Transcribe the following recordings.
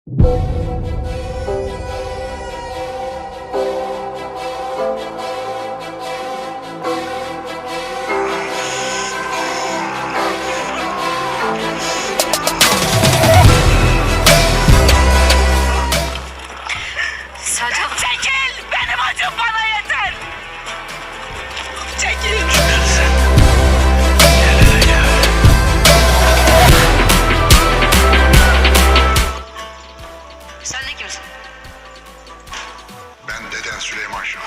Çekil! Benim acım bana yeter! Çekil! Sen de kimsin? Ben deden Süleyman Şah.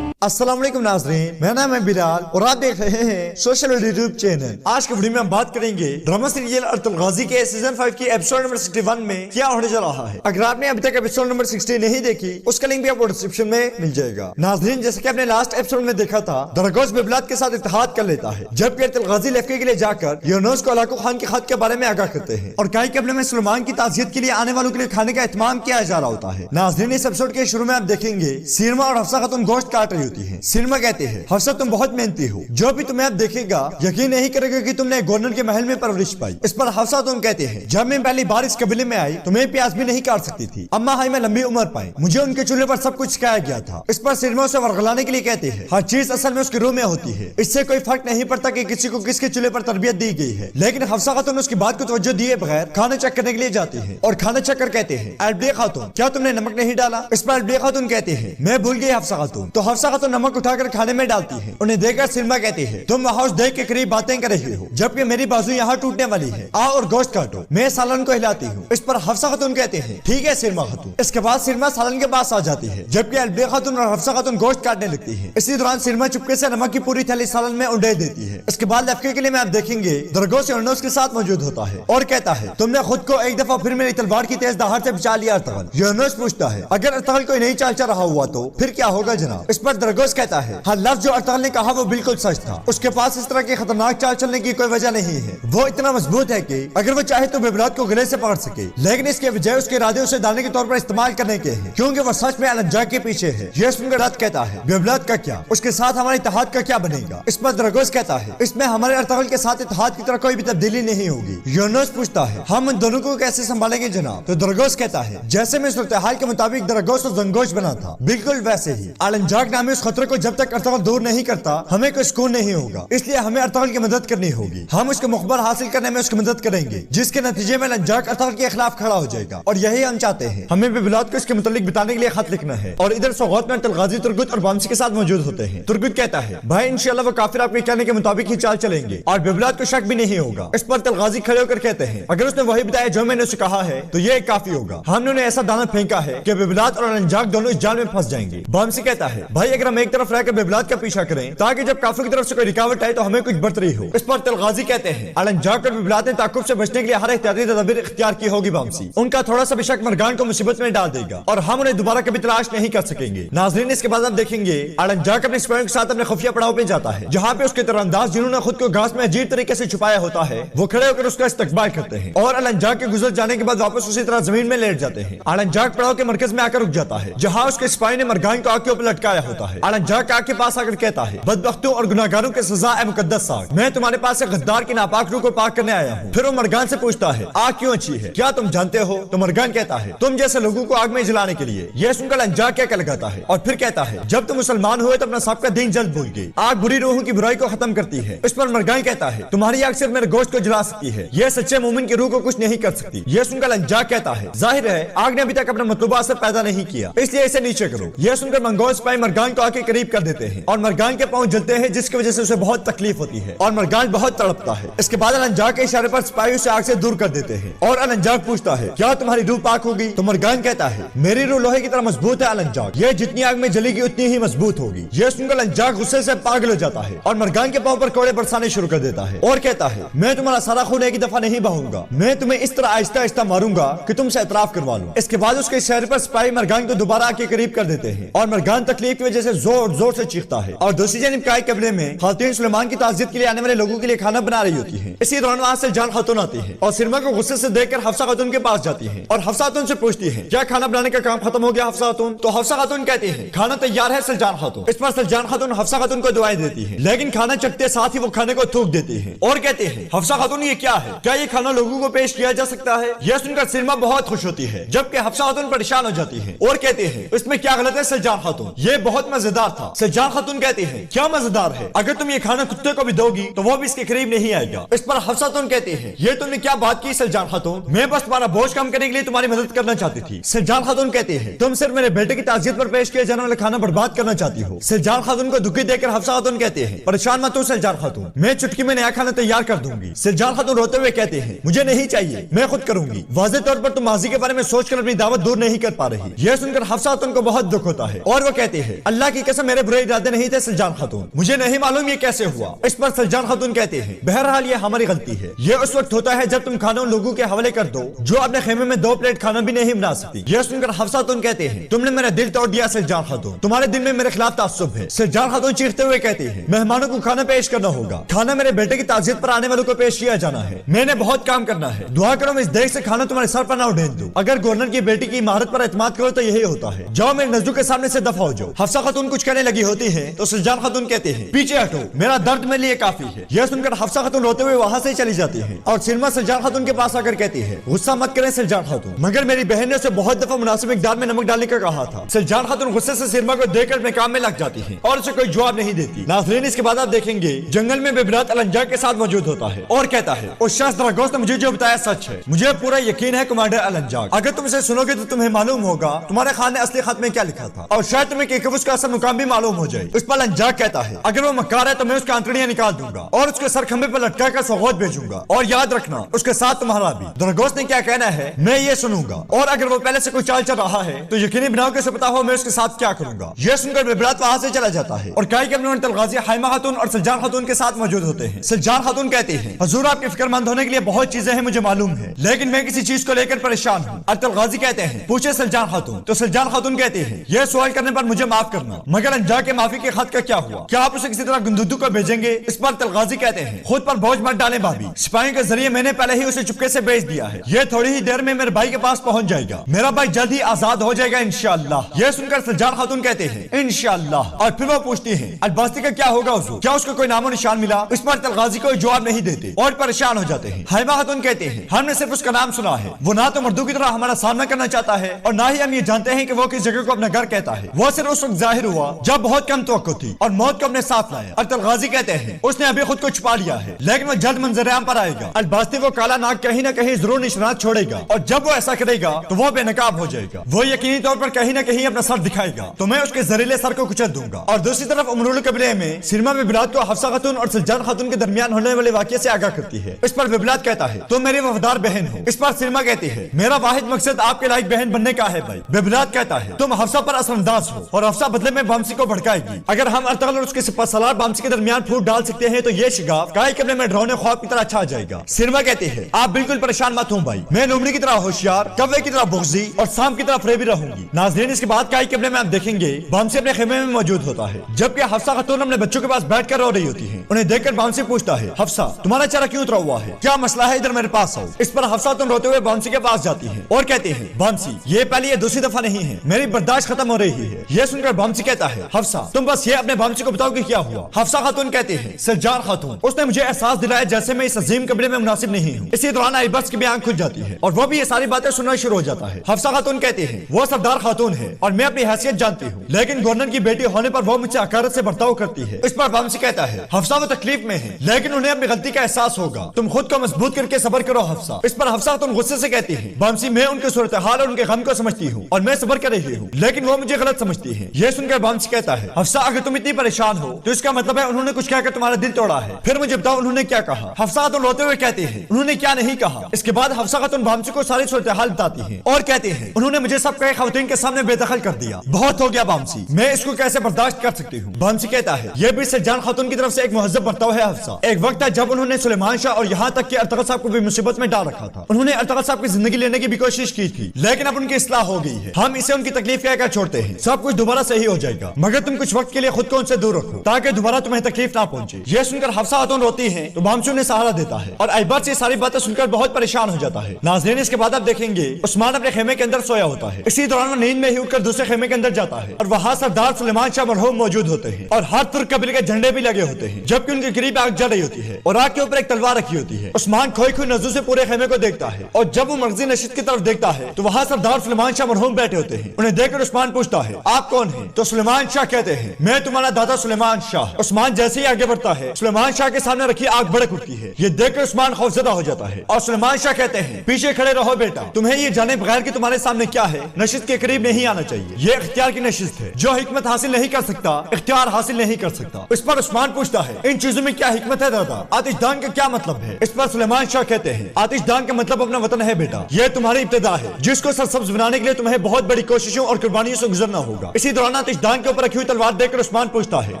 अस्सलाम वालेकुम नाज़रीन, मेरा नाम है बिलाल और आप देख रहे हैं सोशल यूट्यूब चैनल। आज के वीडियो में हम बात करेंगे ड्रामा सीरियल अर्तुल गाजी के सीजन 5 की एपिसोड नंबर 61 में क्या होने जा रहा है। अगर आपने अभी तक एपिसोड नंबर 60 नहीं देखी, उसका लिंक भी आपको डिस्क्रिप्शन में मिल जाएगा। नाज़रीन, जैसे कि आपने लास्ट एपिसोड में देखा था, दरगोश बिबलात के साथ इत्तेहाद कर लेता है, जबकि अर्तुल गाजी लेफ्के के लिए जाकर यूनुस को अलाको खान के खत के बारे में आगाह करते हैं और कई कबले में सुलेमान की ताज़ियत के लिए आने वालों के लिए खाने का एहतमाम किया जा रहा होता है। नाज़रीन, इस एपिसोड के शुरू में आप देखेंगे सीरमा और हफ्सा खातून गोश्त काट रही होती है। सीरमा कहते हैं, हफ्सा तुम बहुत मेहनती हो, जो भी तुम्हें अब देखेगा यकीन नहीं करेगा कि तुमने गवर्नर के महल में परवरिश पाई। इस पर हफ्सा तुम कहते हैं, जब मैं पहली बार इस कबीले में आई तो मैं प्याज भी नहीं काट सकती थी। अम्मा हाई में लंबी उम्र पाई, मुझे उनके चूल्हे पर सब कुछ सिखाया गया था। इस पर सीरमा उसे वरगलाने के लिए कहते हैं, हर चीज असल में उसके रूह में होती है, इससे कोई फर्क नहीं पड़ता कि किसी को किसके चूल्हे पर तरबियत दी गई है। लेकिन हफ्सा खातून उसकी बात को तवज्जो दिए बगैर खाना चेक करने के लिए जाती है और खाना चेक कर कहते हैं, अलबे खातून क्या तुमने नमक नहीं डाला? इस पर अलबे खातून कहते हैं, मैं भूल गई हफ्सा खातून। तो हफ्सा खातून नमक उठाकर खाने में डालती है। उन्हें देखकर सिल्मा कहती है, तुम हाउस देख के करीब बातें कर रही हो, जबकि मेरी बाजू यहाँ टूटने वाली है, आओ और गोश्त काटो। मैं सालन को हिलाती हूँ। इस पर हफ्सा खातून कहते हैं, ठीक है सिल्मा खातून। इसके बाद सिल्मा सालन के पास आ जाती है, जबकि अलबे खातून और हफ्सा खातून गोश्त काटने लगती है। इसी दौरान सिल्मा चुपके से नमक की पूरी थैली सालन में उंडेल देती है। इसके बाद लफके के लिए आप देखेंगे दरगोश यूनुस के साथ मौजूद होता है और कहता है, तुमने खुद को एक दफा फिर मेरी तलवार की तेज दहाड़ से बचा लिया अर्तगल। यूनुस पूछता है, अगर अर्तगल कोई नहीं चाल रहा हुआ तो फिर क्या होगा जनाब? इस पर दरगोश कहता है, हर लफ्ज जो अर्तगल ने कहा वो बिल्कुल सच था। उसके पास इस तरह की खतरनाक चाल चलने की कोई वजह नहीं है। वो इतना मजबूत है कि अगर वो चाहे तो बिबलात को गले से पकड़ सके, लेकिन इसके बजाय उसके इरादे उसे दाने के तौर पर इस्तेमाल करने के हैं, क्योंकि वो सच में अलंजा के पीछे है। ये सुनकर रत कहता है, बिबलात का क्या, उसके साथ हमारे इत्तेहाद का क्या बनेगा? इस पर दरगोश कहता है, इसमें हमारे अर्तगल के साथ इत्तेहाद की तरह कोई भी तब्दीली नहीं होगी। यूनुस पूछता है, हम उन दोनों को कैसे संभालेंगे जनाब? तो दरगोश कहता है, जैसे मैं सूरत हाल के मुताबिक दरगोश और जंगोश बना था, बिल्कुल वैसे ही अलंजाक नामी उस खतरे को जब तक अर्तगल दूर नहीं करता हमें कोई सुकून नहीं होगा। इसलिए हमें अर्तगल की मदद करनी होगी। हम उसके मुखबर हासिल करने में उसकी मदद करेंगे, जिसके नतीजे में अलंजाक अर्तगल के खिलाफ खड़ा हो जाएगा और यही हम चाहते हैं। हमें बिबलात को इसके मुतालिक बताने के लिए खत लिखना है। और इधर सौगात में अर्तुल गाजी, तुर्गुत और बामसी के साथ मौजूद होते हैं। तुर्गुत कहता है, भाई इंशाल्लाह वो काफिर आपके कहने के मुताबिक ही चाल चलेंगे और बिबलात को शक भी नहीं होगा। इस पर अर्तुल गाजी खड़े होकर कहते हैं, अगर उसने वही बताया जो मैंने उसे कहा है तो ये काफी होगा। हमने उन्हें ऐसा दाना फेंका है कि बिबलात और अलंजाक दोनों इस जाल में फंस जाएंगे। बामसी कहता है, भाई अगर हम एक तरफ रहकर बिबलात का पीछा करें ताकि जब काफिर की तरफ से कोई रुकावट आए तो हमें कुछ बरतरी हो। इस पर अर्तुल गाजी कहते हैं, अलंजाक और बिबलात ने ताकुब से बचने के लिए हर एहतियाती तदबीर इख्तियार की होगी बामसी। उनका थोड़ा सा भी शक मरगान को मुसीबत में डाल देगा और हम उन्हें दोबारा कभी तलाश नहीं कर सकेंगे। नाज़रीन, इसके बाद आप देखेंगे अलंजाक अपने सिपाहियों के साथ अपने खुफिया पड़ाव पे जाता है, जहाँ पे उसके तीरंदाज जिन्होंने खुद को घास में अजीब तरीके से छुपाया होता है वो खड़े होकर उसका इस्तकबाल करते हैं और अलंजाक के गुजर जाने के बाद वापस उसी तरह जमीन में लेट जाते हैं। अलंजाक पड़ाव के मरकज में आकर रुक जाता है, जहाँ उसके सिपाही ने मरगान को आग के ऊपर लटकाया होता है। अलंजाक आग के पास आकर कहता है, बदबख्तों और गुनाहगारों की सजा ए मुकद्दस साग, मैं तुम्हारे पास से गद्दार की नापाक रूह को पाक करने आया हूँ। फिर वो मरगान से पूछता है, आग क्यों अच्छी है, क्या तुम जानते हो? तो मरगान कहता है, तुम जैसे लोगों को आग में जलाने के लिए। यह सुनकर अलंजाक क्या लगाता है और फिर कहता है, जब तुम मुसलमान हुए तो अपना सबका दीन जल्द भूल गए। आग बुरी रूहों की बुराई को खत्म करती है। इस पर मरगान कहता है, तुम्हारी आग सिर्फ मेरे गोश्त को जला सकती है, यह सच्चे मोमिन की रूह को कुछ नहीं कर सकती। यह सुनकर अलंजाक कहता है, जाहिर है आग ने अभी तक अपना मतलूबा असर पैदा नहीं किया, इसलिए इसे नीचे करो। यह सुनकर मंगोल सिपाही मरगान को आके करीब कर देते हैं और मरगान के पांव जलते हैं, जिसकी वजह से उसे बहुत तकलीफ होती है और मरगान बहुत तड़पता है। इसके बाद अलंजाक के इशारे पर सिपाही उसे आग से दूर कर देते हैं और अलंजाक पूछता है, क्या तुम्हारी रूह पाक होगी? तो मरगान कहता है, मेरी रूह लोहे की तरह मजबूत है अलंजाक, यह जितनी आग में जलेगी उतनी ही मजबूत होगी। यह सुनकर अलंजाक गुस्से से पागल हो जाता है और मरगान के पांव पर कोड़े बरसाने शुरू कर देता है और कहता है, मैं तुम्हारा सारा खून एक दफा नहीं बहाऊंगा, मैं तुम्हें इस तरह आहिस्ता आहिस्ता मारूंगा कि तुमसे इतराफ करवा लूं। इसके बाद उसके इशारे पर सिपाही मरगान को दोबारा आके करीब कर देते हैं और मरगान तकलीफ की वजह से سے زور زور سے چیختا ہے اور دوسری جانب کائی قبلے میں خواتین سلیمان کی تعزیت کے لیے آنے والے لوگوں کے لیے کھانا بنا رہی ہوتی ہیں۔ اسی دوران وہاں سے جان خاتون آتی ہے اور سلما کو غصے سے دیکھ کر حفصہ خاتون کے پاس جاتی ہے اور حفصہ خاتون سے پوچھتی ہے کیا کھانا بنانے کا کام ختم ہو گیا حفصہ خاتون؟ تو حفصہ خاتون کہتی ہے کھانا تیار ہے سلجان خاتون۔ اس پر سلجان خاتون حفصہ خاتون کو دعائیں دیتی ہے، لیکن کھانا چکتے ساتھ ہی وہ کھانے کو تھوک دیتی ہے اور کہتے ہیں حفصہ خاتون یہ کیا ہے؟ کیا یہ کھانا لوگوں کو پیش کیا جا سکتا ہے؟ یہ سن کر سلما بہت خوش ہوتی ہے جبکہ حفصہ خاتون پریشان ہو جاتی ہے اور کہتے ہیں اس میں کیا غلط ہے سلجان خاتون؟ یہ بہت مزیدار تھا۔ سلجان خاتون کہتی ہے کیا مزیدار ہے؟ اگر تم یہ کھانا کتے کو بھی دو گی تو وہ بھی اس کے قریب نہیں آئے گا۔ اس پر حفصہ خاتون کہتے ہیں یہ تم نے کیا بات کی سلجان خاتون؟ میں بس تمہارا بوجھ کم کرنے کے لیے تمہاری مدد کرنا چاہتی تھی۔ سلجان خاتون کہتے ہیں تم صرف میرے بیٹے کی تعزیت پر پیش کیا جانے والا کھانا برباد کرنا چاہتی ہو۔ سلجان خاتون کو دکھی دیکھ کر حفصہ خاتون کہتے ہیں پریشان مت ہو سلجان خاتون، میں چٹکی میں نیا کھانا تیار کر دوں گی۔ سلجان خاتون روتے ہوئے کہتے ہیں مجھے نہیں چاہیے، میں خود کروں گی۔ واضح طور پر تم ماضی کے بارے میں سوچ کر اپنی دعوت دور نہیں کر پا رہی۔ یہ سن کر حفصہ خاتون کو بہت دکھ ہوتا ہے اور وہ کہتے ہیں اللہ کی قسم میرے برے ارادے نہیں تھے سلجان خاتون، مجھے نہیں معلوم یہ کیسے ہوا۔ اس پر سلجان خاتون کہتے ہیں بہرحال یہ ہماری غلطی ہے، یہ اس وقت ہوتا ہے جب تم کھانا ان لوگوں کے حوالے کر دو جو اپنے خیمے میں 2 پلیٹ کھانا بھی نہیں بنا سکتی۔ یہ سن کر حفصہ خاتون کہتے ہیں تم نے میرا دل توڑ دیا سلجان خاتون، تمہارے دل میں میرے خلاف تعصب ہے۔ سلجان خاتون چیختے ہوئے کہتے ہیں مہمانوں کو کھانا پیش کرنا ہوگا، کھانا میرے بیٹے کی تعزیت پر آنے والوں کو پیش کیا جانا ہے، میں نے بہت کام کرنا ہے، دعا کرو میں اس دیکھ سے کھانا تمہارے سر پر نہ اڑین دوں۔ اگر گورنر کی بیٹی کی مہارت پر اعتماد کرو تو یہی ہوتا ہے، جاؤ میرے نزدوں کے سامنے سے دفع ہو جاؤ۔ حفصہ خاتون کچھ کہنے لگی ہوتی ہے تو سلجان خاتون کہتے ہیں پیچھے ہٹو، میرا درد میرے لیے کافی ہے۔ یہ سن کر حفصہ خاتون روتے ہوئے وہاں سے چلی جاتی ہے اور سلما سلجان خاتون کے پاس آ کر کہتی ہے غصہ مت کریں سلجان خاتون، مگر میری بہن نے اسے بہت دفعہ مناسب مقدار میں نمک ڈالنے کا کہا تھا۔ سلجان خاتون غصے سے سلما کو دیکھ کر اپنے کام میں لگ جاتی ہے اور اسے کوئی جواب نہیں دیتی۔ ناظرین اس کے بعد آپ دیکھیں گے جنگل میں ببرات الانجاق کے ساتھ موجود ہوتا ہے اور کہتا ہے اس شخص دراگوس نے مجھے جو بتایا سچ ہے، مجھے پورا یقین ہے کمانڈر الانجاق، اگر تم اسے سنو گے تو تمہیں معلوم ہوگا تمہارے خان نے اصلی خط میں کیا لکھا تھا اور شاید تمہیں کیکوس کا اصل مقام بھی معلوم ہو جائے۔ اس پر الانجاق کہتا ہے اگر وہ مکار ہے تو میں اس کی آنتڑیاں نکال دوں گا اور اس کے سر کھمبے پر لٹکا کر سوغات بھیجوں گا، اور یاد رکھنا اس کے ساتھ تمہارا بھی۔ دراگوس نے کیا کہنا ہے میں یہ سنوں گا، اور اگر وہ پہلے سے کوئی چال چل رہا ہے تو یقینی بناؤ کہ اسے پتا ہو میں اس کے ساتھ کیا کروں گا۔ یہ سن کر ببرات وہاں سے چلا جاتا ہے اور کائی کے اپنے الغازی حائمہ خاتون اور سلجان خاتون کے ساتھ موجود ہوتے ہیں۔ سلجان خاتون کہتے ہیں حضور آپ کے فکر مند ہونے کے لیے بہت چیزیں ہیں مجھے معلوم ہے، لیکن میں کسی چیز کو لے کر پریشان ہوں۔ الغازی کہتے ہیں پوچھے سلجان خاتون، تو سلجان خاتون کہتے ہیں یہ سوال کرنے پر مجھے معاف کرنا، مگر انجاق کے معافی کے خط کا کیا ہوا؟ کیا آپ اسے کسی طرح گندودو کو بھیجیں گے؟ اس پر الغازی کہتے ہیں خود پر بوجھ مت ڈالیں بھابی، سپاہیوں کے ذریعے میں نے پہلے ہی اسے چپکے سے بھیج دیا ہے، یہ تھوڑی ہی دیر میں میرے بھائی کے پاس پہنچ جائے گا، میرا بھائی جلد ہی آزاد ہو جائے گا انشاءاللہ۔ یہ سن کر سلجان خاتون کہتے ہیں انشاءاللہ، اور پھر وہ پوچھتی ہیں الباستی کا کیا ہوگا حضور، کیا اس کو کوئی نام و نشان ملا؟ اس پر الغازی کوئی جواب نہیں دیتے اور پریشان ہو جاتے ہیں۔ حائمہ خاتون کہتے ہیں ہم نے صرف اس کا نام سنا ہے، وہ نہ تو مردوں کی طرح ہمارا سامنا کرنا چاہتا ہے اور نہ ہی ہم یہ جانتے ہیں کہ وہ کس جگہ کو اپنا گھر کہتا ہے، وہ صرف اس وقت ظاہر ہوا جب بہت کم توقع تھی اور موت کو اپنے ساتھ لایا۔ الغازی کہتے ہیں اس نے ابھی خود کو چھپا لیا ہے لیکن وہ جلد منظر عام پر آئے گا، الباستی وہ کالا ناگ کہیں نہ کہیں ضرور نشانات چھوڑے گا اور جب وہ ایسا کرے گا تو وہ بے نقاب ہو جائے گا، وہ یقینی طور پر کہیں نہ کہیں اپنا سر دکھائے گا تو میں اس کے زہریلے سر کو کچل دوں گا۔ اور دوسری طرف امرول قبیلے میں سلما ببلات کو حفصہ خاتون اور سلجان خاتون کے درمیان ہونے والے واقعے سے آگاہ کرتی ہے۔ اس پر ببلات کہتا ہے تم میری وفادار بہن ہو۔ اس پر سلما کہتی ہے میرا واحد مقصد آپ کے لائق بہن بننے کا ہے بھائی۔ ببلات کہتا ہے تم حفصہ پر اثر انداز ہو اور حفصہ بدلے میں بامسی کو بھڑکائے گی، اگر ہم ارطغرل اور اس کے سپہ سالار بامسی کے درمیان پھوٹ ڈال سکتے ہیں تو یہ شگاف کائی قبیلے میں ڈرونے خواب کی طرح چھا جائے گا۔ سلما کہتے ہیں آپ بالکل پریشان مت ہوں بھائی، میں لومڑی کی طرح ہوشیار، کوے کی طرح بغضی اور سام کی طرح فریبی رہوں گی۔ ناظرین اس کے بعد کائی قبیلے میں آپ دیکھیں گے بامسی اپنے خیمے میں موجود ہوتا ہے جبکہ حفصہ خاتون اپنے بچوں کے پاس بیٹھ کر رو رہی ہوتی ہے۔ انہیں دیکھ کر بامسی پوچھتا ہے حفصہ تمہارا چہرہ کیوں اترا ہوا ہے، کیا مسئلہ ہے، ادھر میرے پاس آؤ۔ اس پر حفصہ خاتون روتے ہوئے بامسی کے پاس جاتی ہے اور کہتے ہیں بامسی یہ پہلی یا دوسری دفعہ نہیں ہے، میری برداشت ختم ہو رہی ہے۔ یہ سن کر بامسی کہتا ہے حفصہ تم بس یہ اپنے بامسی کو بتاؤ کہ کیا ہوا۔ حفصہ خاتون کہتے ہیں سلجان خاتون اس نے مجھے احساس دلایا جیسے میں اس عظیم قبیلے میں مناسب نہیں ہوں۔ اسی دوران ایبرس کی بھی آنکھ کھل جاتی ہے اور وہ بھی یہ ساری باتیں سننا شروع ہو جاتا ہے۔ حفصہ خاتون کہتے ہیں وہ سردار خاتون ہے اور میں اپنی حیثیت جانتی ہوں، لیکن گورنر کی بیٹی ہونے پر وہ مجھ سے حقارت سے برتاؤ کرتی ہے۔ اس پر بامسی کہتا ہے حفصہ وہ تکلیف میں ہے لیکن انہیں اپنی غلطی کا احساس ہوگا، تم خود کو مضبوط کر کے صبر کرو حفصہ۔ اس پر حفصہ خاتون غصے سے کہتی ہے بامسی میں ان کی صورتحال اور ان کے غم کو سمجھتی ہوں اور میں صبر کر رہی ہوں لیکن وہ مجھے غلط سمجھتی ہے۔ یہ سن کر بامسی کہتا ہے حفصہ اگر تم اتنی پریشان ہو تو اس کا مطلب ہے انہوں نے کچھ کہہ کر تمہارا دل توڑا ہے، پھر مجھے بتاؤ انہوں نے کیا کہا۔ حفصہ خاتون روتے ہوئے کہتے ہیں انہوں نے کیا نہیں کہا۔ اس کے بعد حفصہ خاتون بامسی کو ساری صورتحال بتاتی ہیں اور کہتے ہیں انہوں نے مجھے سب کئی خواتین کے سامنے بے دخل کر دیا، بہت ہو گیا بامسی، میں اس کو کیسے برداشت کر سکتی ہوں۔ بامسی کہتا ہے یہ بھی سلجان خاتون کی طرف سے ایک महज़ब बर्ताव है हफ्सा। एक वक्त था जब उन्होंने सुलेमान शाह और यहाँ तक कि अर्तगत साहब को भी मुसीबत में डाल रखा था। उन्होंने अर्तगत साहब की जिंदगी लेने की भी कोशिश की थी, लेकिन अब उनकी इस्लाह हो गई है। हम इसे उनकी तकलीफ कहकर छोड़ते हैं, सब कुछ दोबारा सही हो जाएगा, मगर तुम कुछ वक्त के लिए खुद को उनसे दूर रखो ताकि दोबारा तुम्हें तकलीफ ना पहुंचे। ये सुनकर हफ्सा खातून रोती है तो बामशू उन्हें सहारा देता है और ऐबत से सारी बातें सुनकर बहुत परेशान हो जाता है। नाज़रीन, इसके बाद आप देखेंगे उस्मान अपने खेमे के अंदर सोया होता है। इसी दौरान वो नींद में ही उठकर दूसरे खेमे के अंदर जाता है और वहाँ सरदार सुलेमान शाह मरहूम मौजूद होते हैं और हर तुर्क कबीले के झंडे भी लगे होते हैं, जबकि उनके करीब आग जल रही होती है और आग के ऊपर एक तलवार रखी होती है। उस्मान खोई खोई नजरों से पूरे खेमे को देखता है और जब वो मर्जी नशीद की तरफ देखता है तो वहाँ सरदार सुलेमान शाह मरहूम बैठे होते हैं। उन्हें देखकर उस्मान पूछता है, आप कौन हैं? तो सुलेमान शाह कहते हैं, मैं तुम्हारा दादा सुलेमान शाह। उस्मान जैसे ही आगे बढ़ता है सुलेमान शाह के सामने रखी आग भड़क उठती है। ये देखकर उस्मान खौफजदा हो जाता है और सुलेमान शाह कहते हैं, पीछे खड़े रहो बेटा, तुम्हें ये जाने बगैर कि तुम्हारे सामने क्या है नशिस्त के करीब नहीं आना चाहिए। ये इख्तियार की नशिस्त है, जो हिकमत हासिल नहीं कर सकता इख्तियार हासिल नहीं कर सकता। इस पर उस्मान पूछता है, इन चीजों में क्या हिकमत है दादा? आतिशदान का क्या मतलब है? इस पर सुलेमान शाह कहते हैं, आतिशदान का मतलब अपना वतन है बेटा, यह तुम्हारी इब्तिदा है जिसको सरसब्ज बनाने के लिए तुम्हें बहुत बड़ी कोशिशों और कुर्बानियों से गुजरना होगा। इसी दौरान आतिशदान के ऊपर रखी हुई तलवार देखकर उस्मान पूछता है,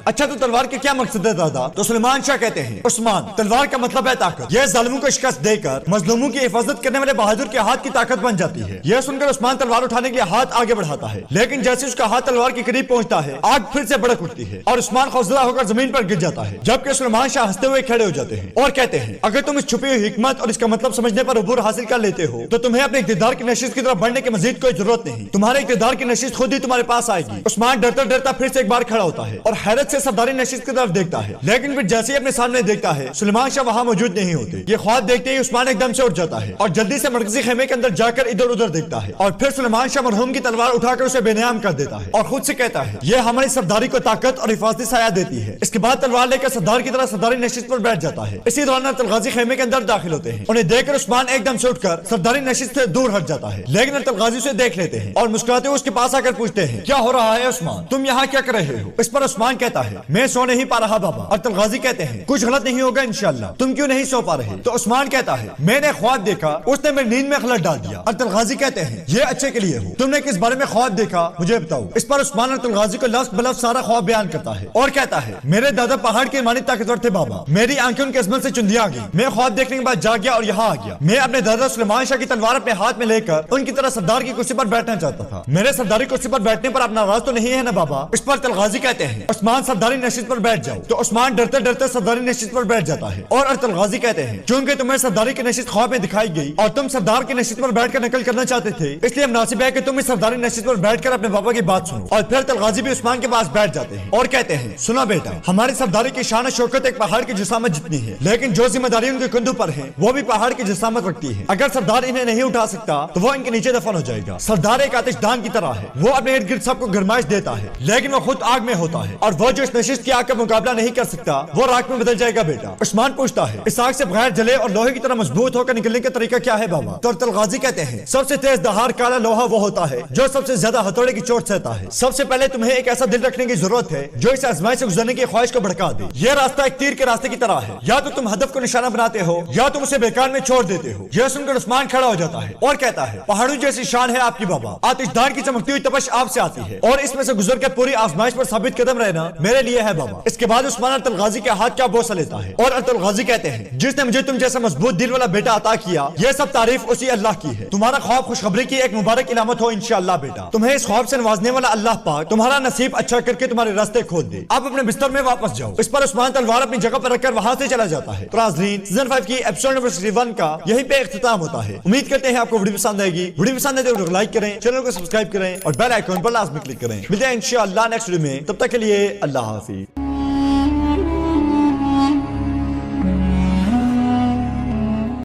अच्छा तो तलवार के क्या मकसद है दादा? तो सुलेमान शाह कहते हैं, उस्मान तलवार का मतलब है ताकत, यह जालिमों को शिकस्त देकर मजलूमों की हिफाजत करने वाले बहादुर के हाथ की ताकत बन जाती है। यह सुनकर उस्मान तलवार उठाने के लिए हाथ आगे बढ़ाता है, लेकिन जैसे उसका हाथ तलवार के करीब पहुंचता है आग फिर से भड़क उठती है और उस्मान खौफजदा होकर जमीन पर गिर जाता है, जबकि सुलेमान शाह हंसते हुए खड़े हो जाते हैं और कहते हैं, अगर तुम इस छुपी हुई हिकमत और इसका मतलब समझने पर अबूर हासिल कर लेते हो तो तुम्हें अपने इक़्तिदार की नशिस्त की तरफ बढ़ने की मजीद कोई जरूरत नहीं, तुम्हारे इक़्तिदार की नशिस्त खुद ही तुम्हारे पास आएगी। उस्मान डरता डरता फिर से एक बार खड़ा होता है और हैरत से सरदारी नशिस्त की तरफ देखता है, लेकिन फिर जैसे ही अपने सामने देखता है सुलेमान शाह वहाँ मौजूद नहीं होते। ये ख्वाब देखते ही उस्मान एकदम से उठ जाता है और जल्दी से मरकजी खेमे के अंदर जाकर इधर उधर देखता है और फिर सुलेमान शाह मरहूम की तलवार उठाकर उसे बेनियाम कर देता है और खुद से कहता है, यह हमारी सरदारी को ताकत और हिफाजती साया देती है। इसके बाद तलवार लेकर सरदार की तरह सरदारी नशिस्त पर बैठ जाता है। इसी दौरान अब्दुल गाजी खेमे के अंदर दाखिल होते हैं। उन्हें देखकर उस्मान एकदम से उठकर सरदारी नशिस्त से दूर हट जाता है, लेकिन अब्दुल गाजी उसे देख लेते हैं और मुस्कुराते हुए उसके पास आकर पूछते हैं, क्या हो रहा है उस्मान, तुम यहाँ क्या कर रहे हो? इस पर उस्मान कहता है, मैं सो नहीं पा रहा बाबा। अब्दुल गाजी कहते हैं, कुछ गलत नहीं होगा इंशाअल्लाह, तुम क्यों नहीं सो पा रहे? तो उस्मान कहता है, मैंने ख्वाब देखा, उसने मेरी नींद में खलल डाल दिया। अब्दुल गाजी कहते हैं, ये अच्छे के लिए हो, तुमने किस बारे में ख्वाब देखा मुझे बताओ। इस पर उस्मान अब्दुल गाजी को लफ्ज़ बलफ्ज़ सारा ख्वाब बयान करता है और कहता है, मेरे दादा पहाड़ के मानी ताकतवर थे बाबा, मेरी आंखें उनके अजमत से चुंदिया गई, मैं ख्वाब देखने के बाद जाग गया और यहाँ आ गया। मैं अपने दादा सुलेमान शाह की तलवार अपने हाथ में लेकर उनकी तरह सरदार की कुर्सी पर बैठना चाहता था। मेरे सरदारी कुर्सी पर बैठने पर आप नाराज तो नहीं है ना बाबा? इस पर अब्दुल गाजी कहते हैं, उस्मान सरदारी नशिस्त पर बैठ जाओ। तो उस्मान डरते डरते सरदारी नशिस्त पर बैठ जाता है और अब्दुल गाजी कहते हैं, क्योंकि तुम्हें सरदारी की नशिस्त ख्वाब में दिखाई गई और तुम सरदार की नशिस्त पर बैठकर नकल करना चाहते थे, इसलिए मुनासिब है कि तुम इस सरदारी नशिस्त पर बैठकर अपने बाबा की बात सुनो। और फिर अब्दुल गाजी भी उस्मान के पास बैठ जाते हैं और कहते हैं, सुना बेटा, हमारी सरदारी की शान शौकत एक पहाड़ की जिसामत जितनी है, लेकिन जो जिम्मेदारी उनके कंधों पर है वो भी पहाड़ की जिसामत रखती है। अगर सरदार इन्हें नहीं उठा सकता तो वो इनके नीचे दफन हो जाएगा। सरदार एक आतिशदान की तरह है, वो अपने इर्द गिर्द सबको गरमाइश देता है, लेकिन वो खुद आग में होता है और वो जो इस नशिस्त की आग का मुकाबला नहीं कर सकता वो राख में बदल जाएगा बेटा। उस्मान पूछता है, इस आग से बगैर जले और लोहे की तरह मजबूत होकर निकलने का तरीका क्या है बाबा? तो अब्दुल गाजी कहते हैं, सबसे तेज दहार काला लोहा वो होता है जो सबसे ज्यादा हथौड़े की चोट सहता है। सबसे पहले तुम्हें एक ऐसा दिल रखने की जरूरत है जो इस आजमाइश से गुजरने की ख्वाहिश को भड़का दे। यह रास्ता एक तीर के रास्ते की तरह है, या तो तुम हदफ को निशाना बनाते हो या तुम उसे बेकार में छोड़ देते हो। यह सुनकर उस्मान खड़ा हो जाता है और कहता है, पहाड़ों जैसी शान है आपकी बाबा, आतिशदान की चमकती हुई तपश आपसे आती है और इसमें से गुजर कर पूरी आजमाइश पर साबित कदम रहना मेरे लिए है बाबा। इसके बाद उस्मान अब्दुल गाजी के हाथ का बोसा लेता है और अब्दुल गाजी कहते हैं, जिसने मुझे तुम जैसा मजबूत दिल वाला बेटा अता किया, यह सब तारीफ उसी अल्लाह की है। तुम्हारा ख्वाब खुशखबरी की एक मुबारक इलामत हो इंशाअल्लाह बेटा। तुम्हें इस ख्वाब से नवाजने वाला अल्लाह पाक तुम्हारा नसीब अच्छा करके तुम्हारे रास्ते खोल दे। आप अपने बिस्तर में वापस जाओ। इस पर उस्मान तलवार अपनी जगह पर रखकर वहां से चला जाता है। तो नाज़रीन, सीजन 5 की एपिसोड नंबर 61 का यहीं पे इख्तिताम होता है। उम्मीद करते हैं आपको वीडियो पसंद आएगी। वीडियो पसंद है तो लाइक करें, चैनल को सब्सक्राइब करें और बेल आइकन पर लाजमी क्लिक करें। मिलते हैं इंशाअल्लाह नेक्स्ट वीडियो में, तब तक के लिए अल्लाह हाफिज़।